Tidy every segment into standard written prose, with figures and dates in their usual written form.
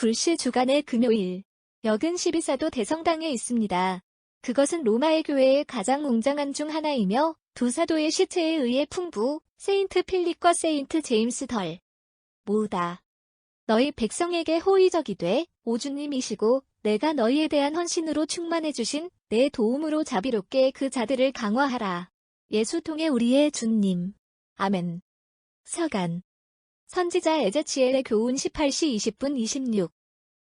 불시 주간의 금요일. 역은 12사도 대성당에 있습니다. 그것은 로마의 교회의 가장 웅장한 중 하나이며 두 사도의 시체에 의해 풍부, 세인트 필립과 세인트 제임스 덜 모으다. 너희 백성에게 호의적이되 오주님이시고 내가 너희에 대한 헌신으로 충만해 주신 내 도움으로 자비롭게 그 자들을 강화하라. 예수 통해 우리의 주님. 아멘. 서간. 선지자 에제치엘의 교훈 18시 20분 26.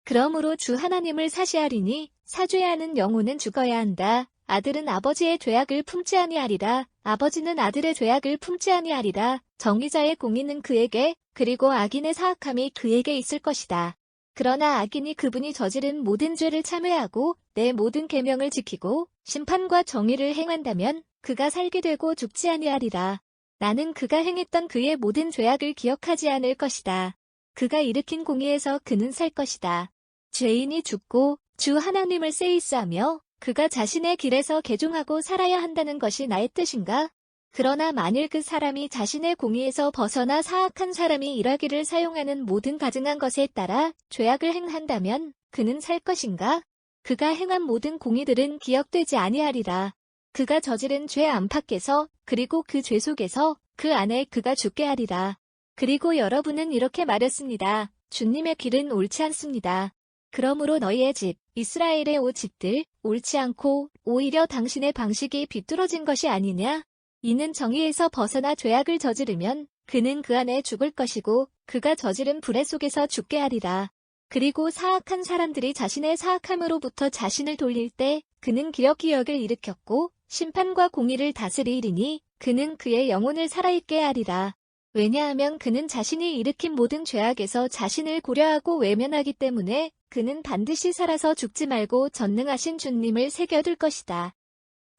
그러므로 주 하나님을 사시하리니 사죄하는 영혼은 죽어야 한다. 아들은 아버지의 죄악을 품지 아니하리라. 아버지는 아들의 죄악을 품지 아니하리라. 정의자의 공의는 그에게 그리고 악인의 사악함이 그에게 있을 것이다. 그러나 악인이 그분이 저지른 모든 죄를 참회하고 내 모든 계명을 지키고 심판과 정의를 행한다면 그가 살게 되고 죽지 아니하리라. 나는 그가 행했던 그의 모든 죄악을 기억하지 않을 것이다. 그가 일으킨 공의에서 그는 살 것이다. 죄인이 죽고 주 하나님을 세이스하며 그가 자신의 길에서 개종하고 살아야 한다는 것이 나의 뜻인가? 그러나 만일 그 사람이 자신의 공의에서 벗어나 사악한 사람이 일하기를 사용하는 모든 가증한 것에 따라 죄악을 행한다면 그는 살 것인가? 그가 행한 모든 공의들은 기억되지 아니하리라. 그가 저지른 죄 안팎에서 그리고 그 죄 속에서 그 안에 그가 죽게 하리라. 그리고 여러분은 이렇게 말했습니다. 주님의 길은 옳지 않습니다. 그러므로 너희의 집, 이스라엘의 오 집들, 옳지 않고 오히려 당신의 방식이 비뚤어진 것이 아니냐? 이는 정의에서 벗어나 죄악을 저지르면 그는 그 안에 죽을 것이고 그가 저지른 불의 속에서 죽게 하리라. 그리고 사악한 사람들이 자신의 사악함으로부터 자신을 돌릴 때 그는 기억을 일으켰고 심판과 공의를 다스리리니 그는 그의 영혼을 살아있게 하리라. 왜냐하면 그는 자신이 일으킨 모든 죄악에서 자신을 고려하고 외면하기 때문에 그는 반드시 살아서 죽지 말고 전능하신 주님을 새겨둘 것이다.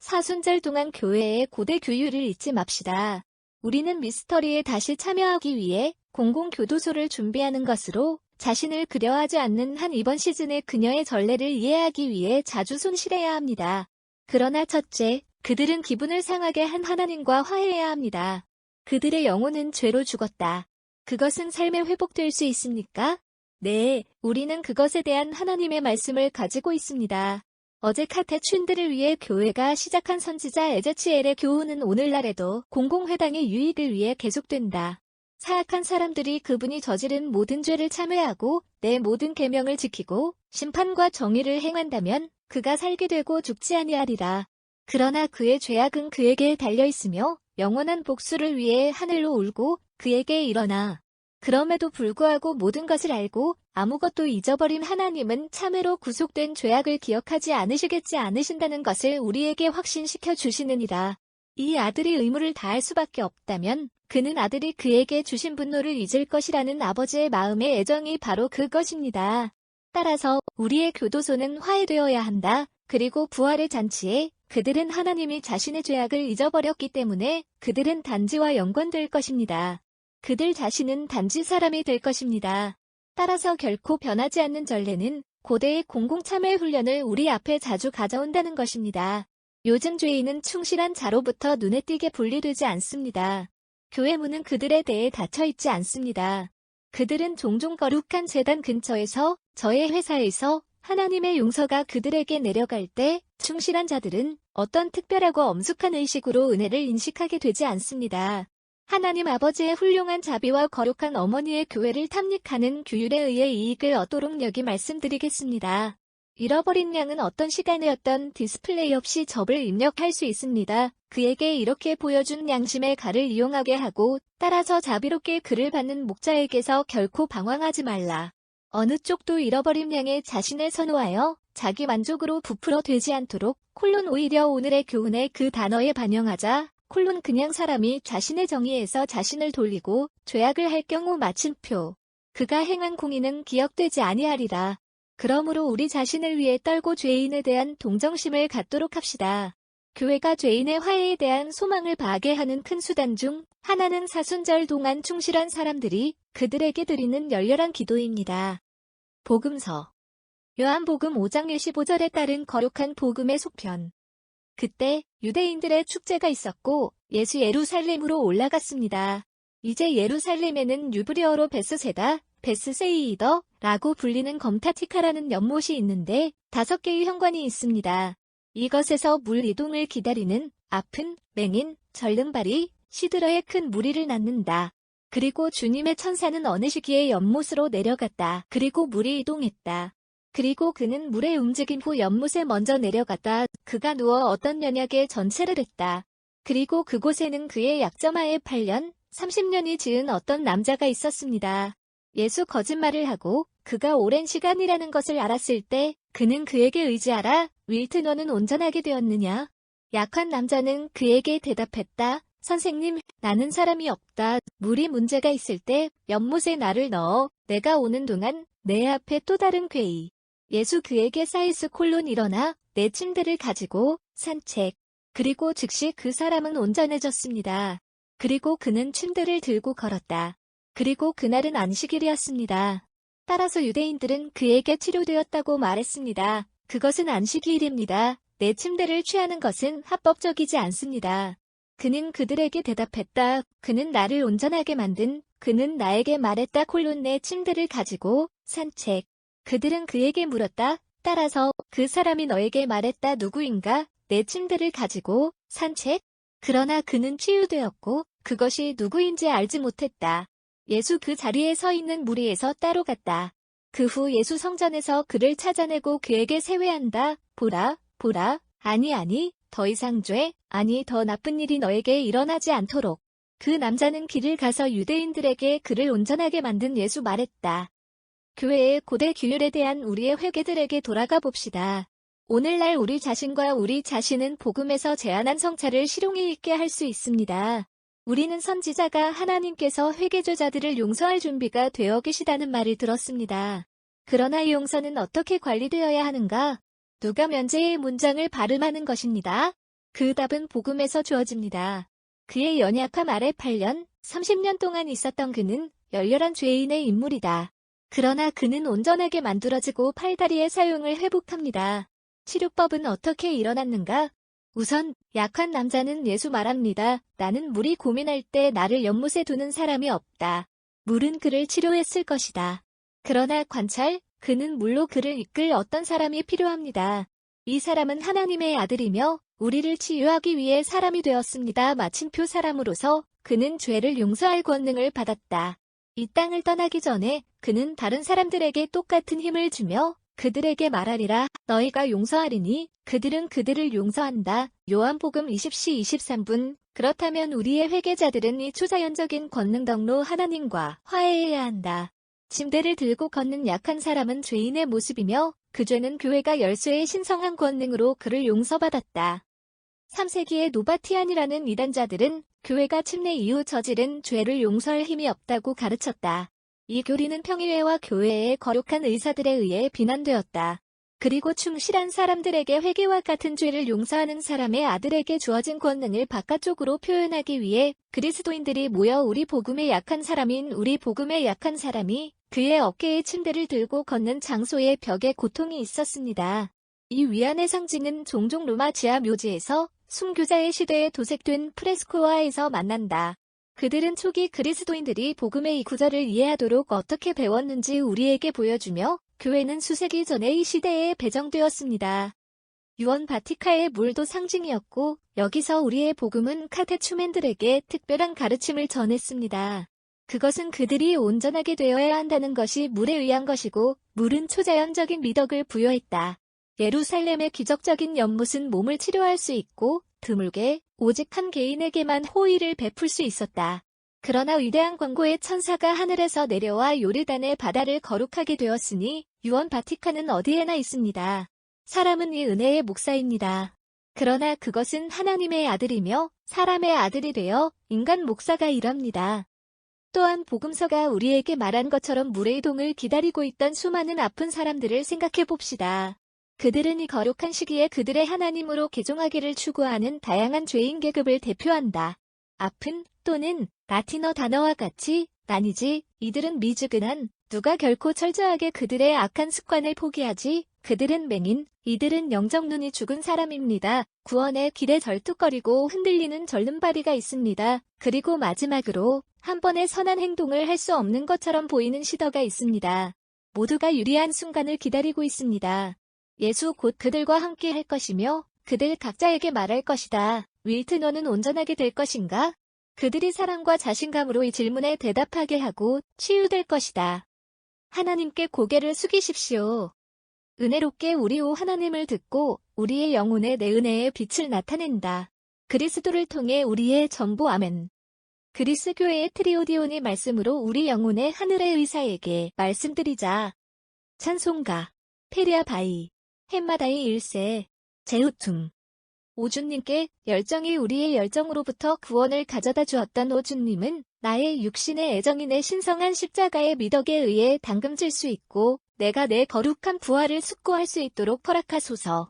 사순절 동안 교회의 고대 규율을 잊지 맙시다. 우리는 미스터리에 다시 참여하기 위해 공공교도소를 준비하는 것으로 자신을 그려하지 않는 한 이번 시즌의 그녀의 전례를 이해하기 위해 자주 손실해야 합니다. 그러나 첫째, 그들은 기분을 상하게 한 하나님과 화해해야 합니다. 그들의 영혼은 죄로 죽었다. 그것은 삶에 회복될 수 있습니까? 네, 우리는 그것에 대한 하나님의 말씀을 가지고 있습니다. 어제 카테춘들을 위해 교회가 시작한 선지자 에제치엘의 교훈은 오늘날에도 공공회당의 유익을 위해 계속된다. 사악한 사람들이 그분이 저지른 모든 죄를 참회하고 내 모든 계명을 지키고 심판과 정의를 행한다면 그가 살게 되고 죽지 아니하리라. 그러나 그의 죄악은 그에게 달려있으며 영원한 복수를 위해 하늘로 울고 그에게 일어나. 그럼에도 불구하고 모든 것을 알고 아무것도 잊어버린 하나님은 참회로 구속된 죄악을 기억하지 않으시겠지 않으신다는 것을 우리에게 확신시켜 주시느니라. 이 아들이 의무를 다할 수밖에 없다면 그는 아들이 그에게 주신 분노를 잊을 것이라는 아버지의 마음의 애정이 바로 그것입니다. 따라서 우리의 교도소는 화해되어야 한다. 그리고 부활의 잔치에 그들은 하나님이 자신의 죄악을 잊어버렸기 때문에 그들은 단지와 연관될 것입니다. 그들 자신은 단지 사람이 될 것입니다. 따라서 결코 변하지 않는 전례는 고대의 공공참회 훈련을 우리 앞에 자주 가져온다는 것입니다. 요즘 죄인은 충실한 자로부터 눈에 띄게 분리되지 않습니다. 교회 문은 그들에 대해 닫혀있지 않습니다. 그들은 종종 거룩한 제단 근처에서 저의 회사에서 하나님의 용서가 그들에게 내려갈 때 충실한 자들은 어떤 특별하고 엄숙한 의식으로 은혜를 인식하게 되지 않습니다. 하나님 아버지의 훌륭한 자비와 거룩한 어머니의 교회를 탐닉하는 규율에 의해 이익을 얻도록 여기 말씀드리겠습니다. 잃어버린 양은 어떤 시간이었던 디스플레이 없이 접을 입력할 수 있습니다. 그에게 이렇게 보여준 양심의 칼을 이용하게 하고 따라서 자비롭게 그를 받는 목자에게서 결코 방황하지 말라. 어느 쪽도 잃어버린 양에 자신을 선호하여 자기 만족으로 부풀어 되지 않도록 오히려 오늘의 교훈에 그 단어에 반영하자. 그냥 사람이 자신의 정의에서 자신을 돌리고 죄악을 할 경우 마침표. 그가 행한 공의는 기억되지 아니하리라. 그러므로 우리 자신을 위해 떨고 죄인에 대한 동정심을 갖도록 합시다. 교회가 죄인의 화해에 대한 소망을 파괴하는 큰 수단 중 하나는 사순절 동안 충실한 사람들이 그들에게 드리는 열렬한 기도입니다. 복음서 요한복음 5장 15절에 따른 거룩한 복음의 속편. 그때 유대인들의 축제가 있었고 예수 예루살렘으로 올라갔습니다. 이제 예루살렘에는 유브리어로 베스세다, 베스세이더라고 불리는 검타티카라는 연못이 있는데 5개의 현관이 있습니다. 이것에서 물 이동을 기다리는 아픈 맹인, 절름발이 시들어의 큰 무리를 낳는다. 그리고 주님의 천사는 어느 시기에 연못으로 내려갔다. 그리고 물이 이동했다. 그리고 그는 물의 움직임 후 연못에 먼저 내려갔다. 그가 누워 어떤 연약의 전체를 했다. 그리고 그곳에는 그의 약점하에 8년, 30년이 지은 어떤 남자가 있었습니다. 예수 거짓말을 하고 그가 오랜 시간이라는 것을 알았을 때 그는 그에게 의지하라. 윌트 너는 온전하게 되었느냐? 약한 남자는 그에게 대답했다. 선생님, 나는 사람이 없다. 물이 문제가 있을 때 연못에 나를 넣어 내가 오는 동안 내 앞에 또 다른 괴이. 예수 그에게 사이스 콜론 일어나 내 침대를 가지고 산책. 그리고 즉시 그 사람은 온전해졌습니다. 그리고 그는 침대를 들고 걸었다. 그리고 그날은 안식일이었습니다. 따라서 유대인들은 그에게 치료되었다고 말했습니다. 그것은 안식일입니다. 내 침대를 취하는 것은 합법적이지 않습니다. 그는 그들에게 대답했다. 그는 나를 온전하게 만든, 그는 나에게 말했다. 콜론 내 침대를 가지고 산책. 그들은 그에게 물었다. 따라서 그 사람이 너에게 말했다. 누구인가? 내 침대를 가지고 산책? 그러나 그는 치유되었고 그것이 누구인지 알지 못했다. 예수 그 자리에 서 있는 무리에서 따로 갔다. 그 후 예수 성전에서 그를 찾아내고 그에게 세회한다. 보라, 보라, 아니, 더 이상 죄, 아니 더 나쁜 일이 너에게 일어나지 않도록. 그 남자는 길을 가서 유대인들에게 그를 온전하게 만든 예수 말했다. 교회의 고대 규율에 대한 우리의 회개들에게 돌아가 봅시다. 오늘날 우리 자신과 우리 자신은 복음에서 제안한 성찰을 실용이 있게 할 수 있습니다. 우리는 선지자가 하나님께서 회개조자들을 용서할 준비가 되어 계시다는 말을 들었습니다. 그러나 이 용서는 어떻게 관리되어야 하는가? 누가 면제의 문장을 발음하는 것입니다. 그 답은 복음에서 주어집니다. 그의 연약함 아래 8년, 30년 동안 있었던 그는 열렬한 죄인의 인물이다. 그러나 그는 온전하게 만들어지고 팔다리의 사용을 회복합니다. 치료법은 어떻게 일어났는가? 우선 약한 남자는 예수 말합니다. 나는 물이 고민할 때 나를 연못에 두는 사람이 없다. 물은 그를 치료했을 것이다. 그러나 관찰, 그는 물로 그를 이끌 어떤 사람이 필요합니다. 이 사람은 하나님의 아들이며 우리를 치유하기 위해 사람이 되었습니다. 마침표 사람으로서 그는 죄를 용서할 권능을 받았다. 이 땅을 떠나기 전에 그는 다른 사람들에게 똑같은 힘을 주며 그들에게 말하리라. 너희가 용서하리니 그들은 그들을 용서한다. 요한복음 20시 23분. 그렇다면 우리의 회개자들은 이 초자연적인 권능덕로 하나님과 화해해야 한다. 침대를 들고 걷는 약한 사람은 죄인의 모습이며 그 죄는 교회가 열쇠의 신성한 권능으로 그를 용서받았다. 3세기의 노바티안이라는 이단자들은 교회가 침례 이후 저지른 죄를 용서할 힘이 없다고 가르쳤다. 이 교리는 평의회와 교회의 거룩한 의사들에 의해 비난되었다. 그리고 충실한 사람들에게 회개와 같은 죄를 용서하는 사람의 아들에게 주어진 권능을 바깥쪽으로 표현하기 위해 그리스도인들이 모여 우리 복음의 약한 사람인 우리 복음의 약한 사람이 그의 어깨에 침대를 들고 걷는 장소에 벽에 고통이 있었습니다. 이 위안의 상징은 종종 로마 지하 묘지에서 순교자의 시대에 도색된 프레스코화에서 만난다. 그들은 초기 그리스도인들이 복음의 이 구절을 이해하도록 어떻게 배웠는지 우리에게 보여주며 교회는 수세기 전에 이 시대에 배정되었습니다. 유언 바티카의 물도 상징이었고 여기서 우리의 복음은 카테추멘들에게 특별한 가르침을 전했습니다. 그것은 그들이 온전하게 되어야 한다는 것이 물에 의한 것이고 물은 초자연적인 미덕을 부여했다. 예루살렘의 기적적인 연못은 몸을 치료할 수 있고 드물게 오직 한 개인에게만 호의를 베풀 수 있었다. 그러나 위대한 권고의 천사가 하늘에서 내려와 요르단의 바다를 거룩하게 되었으니 유언 바티카는 어디에나 있습니다. 사람은 이 은혜의 목사입니다. 그러나 그것은 하나님의 아들이며 사람의 아들이 되어 인간 목사가 일합니다. 또한 복음서가 우리에게 말한 것처럼 물의 이동을 기다리고 있던 수많은 아픈 사람들을 생각해 봅시다. 그들은 이 거룩한 시기에 그들의 하나님으로 개종하기를 추구하는 다양한 죄인 계급을 대표한다. 아픈 또는 라틴어 단어와 같이 아니지, 이들은 미지근한, 누가 결코 철저하게 그들의 악한 습관을 포기하지, 그들은 맹인, 이들은 영적 눈이 죽은 사람입니다. 구원의 길에 절뚝거리고 흔들리는 절름발이가 있습니다. 그리고 마지막으로 한 번의 선한 행동을 할 수 없는 것처럼 보이는 시더가 있습니다. 모두가 유리한 순간을 기다리고 있습니다. 예수 곧 그들과 함께 할 것이며 그들 각자에게 말할 것이다. 윌트, 너는 온전하게 될 것인가? 그들이 사랑과 자신감으로 이 질문에 대답하게 하고 치유될 것이다. 하나님께 고개를 숙이십시오. 은혜롭게 우리 오 하나님을 듣고 우리의 영혼에 내 은혜의 빛을 나타낸다. 그리스도를 통해 우리의 전부. 아멘. 그리스 교회의 트리오디온의 말씀으로 우리 영혼의 하늘의 의사에게 말씀드리자. 찬송가 페리아 바이 헨마다이 1세 제우툼. 오주님께 열정이 우리의 열정으로부터 구원을 가져다 주었던 오주님은 나의 육신의 애정이 내 신성한 십자가의 미덕에 의해 담금질 수 있고 내가 내 거룩한 부활을 숙고할 수 있도록 허락하소서.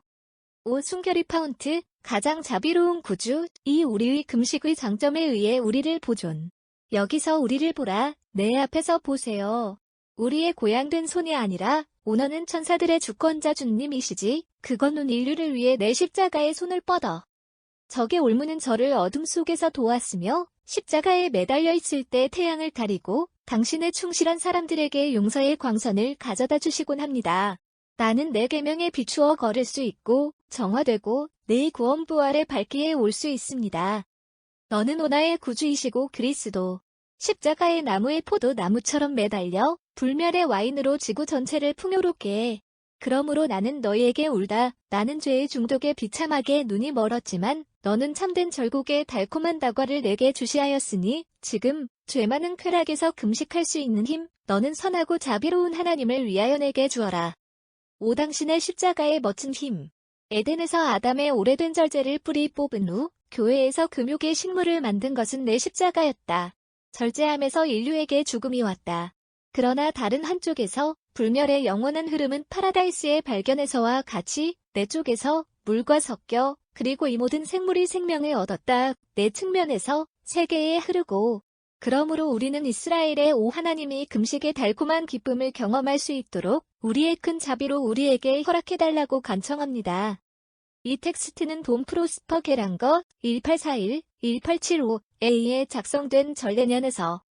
오 순결이 파운트, 가장 자비로운 구주, 이 우리의 금식의 장점에 의해 우리를 보존. 여기서 우리를 보라, 내 앞에서 보세요. 우리의 고향된 손이 아니라 오너는 천사들의 주권자 주님이시지. 그거는 인류를 위해 내 십자가에 손을 뻗어. 적의 올무는 저를 어둠 속에서 도왔으며 십자가에 매달려 있을 때 태양을 가리고 당신의 충실한 사람들에게 용서의 광선을 가져다 주시곤 합니다. 나는 내 계명에 비추어 걸을 수 있고 정화되고 내 구원 부활의 밝기에 올 수 있습니다. 너는 오나의 구주이시고 그리스도. 십자가의 나무의 포도나무처럼 매달려 불멸의 와인으로 지구 전체를 풍요롭게 해. 그러므로 나는 너희에게 울다. 나는 죄의 중독에 비참하게 눈이 멀었지만 너는 참된 절곡의 달콤한 다과를 내게 주시하였으니 지금 죄 많은 쾌락에서 금식할 수 있는 힘, 너는 선하고 자비로운 하나님을 위하여 내게 주어라. 오 당신의 십자가의 멋진 힘. 에덴에서 아담의 오래된 절제를 뿌리 뽑은 후 교회에서 금욕의 식물을 만든 것은 내 십자가였다. 절제함에서 인류에게 죽음이 왔다. 그러나 다른 한쪽에서 불멸의 영원한 흐름은 파라다이스의 발견에서와 같이 내 쪽에서 물과 섞여 그리고 이 모든 생물이 생명을 얻었다. 내 측면에서 세계에 흐르고 그러므로 우리는 이스라엘의 오 하나님이 금식의 달콤한 기쁨을 경험할 수 있도록 우리의 큰 자비로 우리에게 허락해달라고 간청합니다. 이 텍스트는 돈 프로스퍼 게랑거 1841-1875A에 작성된 전례년에서